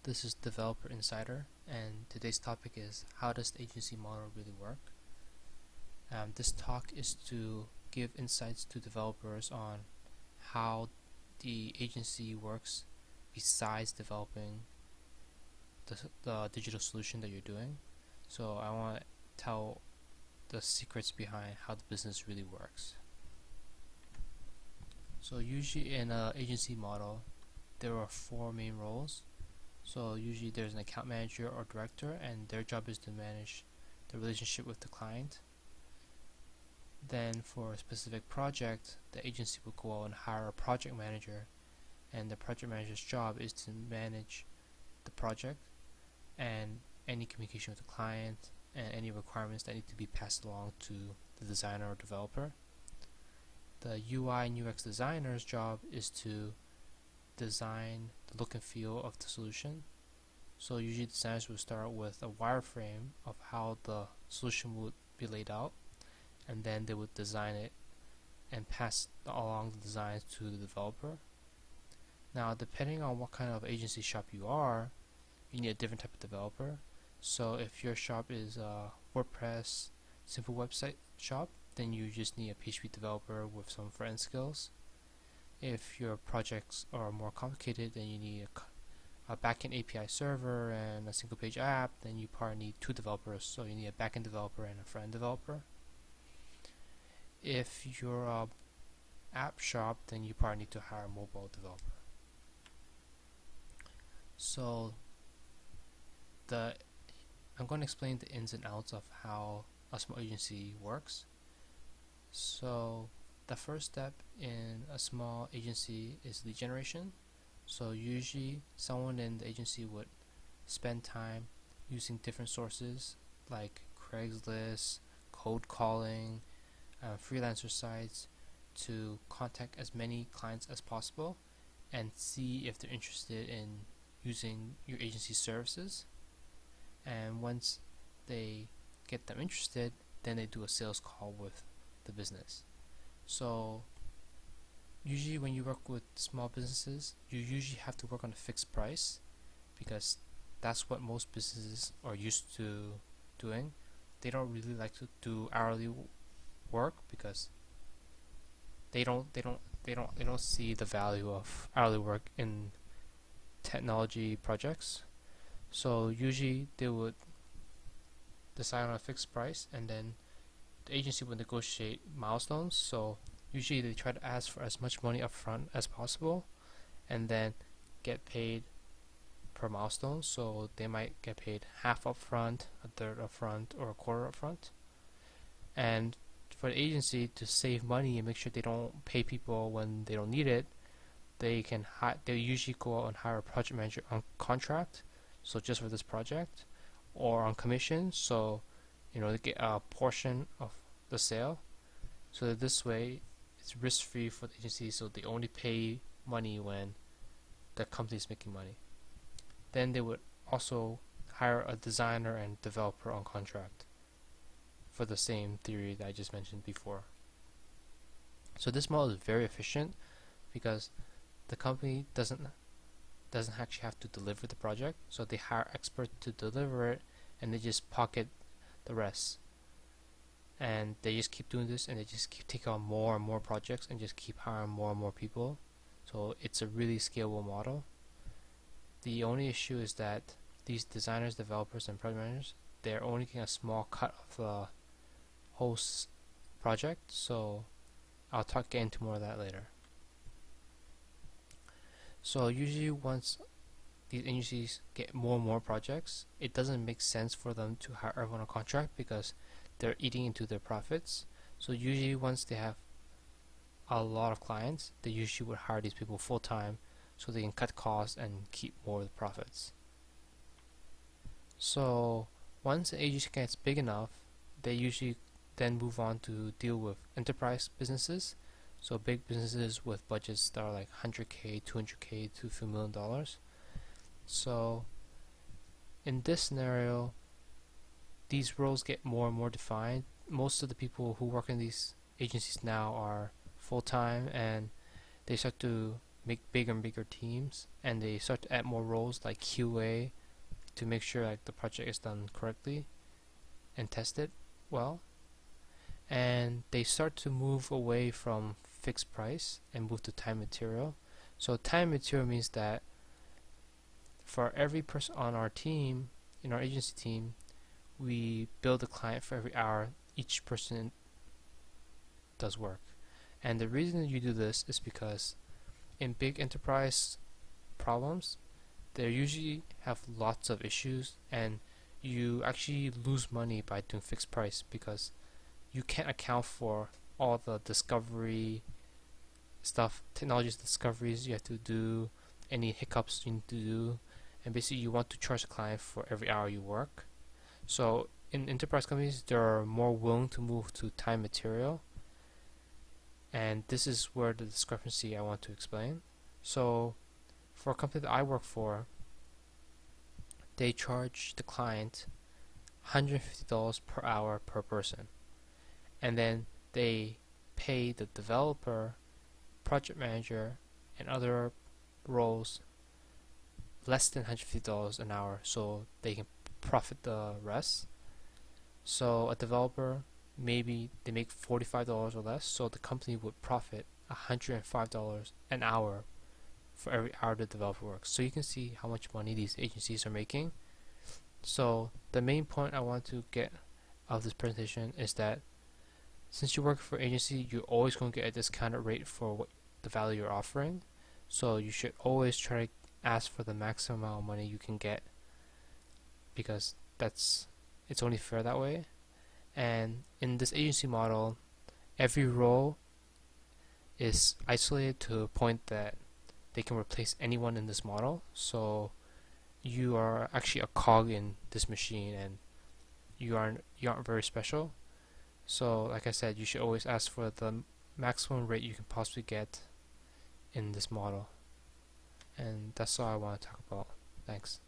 This is Developer Insider, and today's topic is how does the agency model really work? This talk is to give insights to developers on how the agency works besides developing the digital solution that you're doing. So I want to tell the secrets behind how the business really works. So usually in an agency model, there are four main roles. So usually there's an account manager or director, and their job is to manage the relationship with the client. Then for a specific project, the agency will go out and hire a project manager, and the project manager's job is to manage the project and any communication with the client and any requirements that need to be passed along to the designer or developer. The UI and UX designer's job is to design the look and feel of the solution. So usually designers will start with a wireframe of how the solution would be laid out, and then they would design it and pass along the designs to the developer. Now, depending on what kind of agency shop you are, you need a different type of developer. So if your shop is a WordPress simple website shop, then you just need a PHP developer with some front-end skills. If your projects are more complicated, then you need a backend API server and a single page app, then you probably need two developers, so you need a backend developer and a front-end developer. If you're a app shop, then you probably need to hire a mobile developer. So I'm going to explain the ins and outs of how a small agency works. So the first step in a small agency is lead generation. So usually someone in the agency would spend time using different sources like Craigslist, cold calling, freelancer sites to contact as many clients as possible and see if they're interested in using your agency's services. And once they get them interested, then they do a sales call with the business. So usually when you work with small businesses, you usually have to work on a fixed price because that's what most businesses are used to doing. They don't really like to do hourly work because they don't see the value of hourly work in technology projects. So usually they would decide on a fixed price, and then the agency would negotiate milestones. So usually they try to ask for as much money upfront as possible and then get paid per milestone. So they might get paid half upfront, a third upfront, or a quarter upfront. And for the agency to save money and make sure they don't pay people when they don't need it, they usually go out and hire a project manager on contract, so just for this project, or on commission, so they get a portion of the sale. So that this way it's risk-free for the agency, so they only pay money when the company is making money. Then they would also hire a designer and developer on contract for the same theory that I just mentioned before. So this model is very efficient because the company doesn't actually have to deliver the project, so they hire experts to deliver it and they just pocket the rest. And they just keep doing this, and they just keep taking on more and more projects and just keep hiring more and more people. So it's a really scalable model. The only issue is that these designers, developers, and project managers, they're only getting a small cut of the whole project. So I'll get into more of that later. So usually once these agencies get more and more projects, it doesn't make sense for them to hire everyone on contract because they're eating into their profits. So usually once they have a lot of clients, they usually would hire these people full time so they can cut costs and keep more of the profits. So once an agency gets big enough, they usually then move on to deal with enterprise businesses. So big businesses with budgets that are like $100K, $200K to a few $1 million. So in this scenario, these roles get more and more defined. Most of the people who work in these agencies now are full-time, and they start to make bigger and bigger teams, and they start to add more roles like QA to make sure like the project is done correctly and tested well. And they start to move away from fixed price and move to time material. So time material means that for every person on our team, in our agency team, we build a client for every hour each person does work. And the reason you do this is because in big enterprise problems, they usually have lots of issues, and you actually lose money by doing fixed price because you can't account for all the discovery stuff, technologies discoveries you have to do, any hiccups you need to do, and basically you want to charge the client for every hour you work. So in enterprise companies, they're more willing to move to time material, and this is where the discrepancy I want to explain. So for a company that I work for, they charge the client $150 per hour per person, and then they pay the developer, project manager, and other roles less than $150 an hour, so they can profit the rest. So a developer, maybe they make $45 or less, so the company would profit $105 an hour for every hour the developer works. So you can see how much money these agencies are making. So the main point I want to get out of this presentation is that since you work for an agency, you're always going to get a discounted rate for what the value you're offering. So you should always try to ask for the maximum amount of money you can get, because it's only fair that way. And in this agency model, every role is isolated to a point that they can replace anyone in this model. So you are actually a cog in this machine, and you aren't very special. So like I said, you should always ask for the maximum rate you can possibly get in this model. And that's all I want to talk about. Thanks.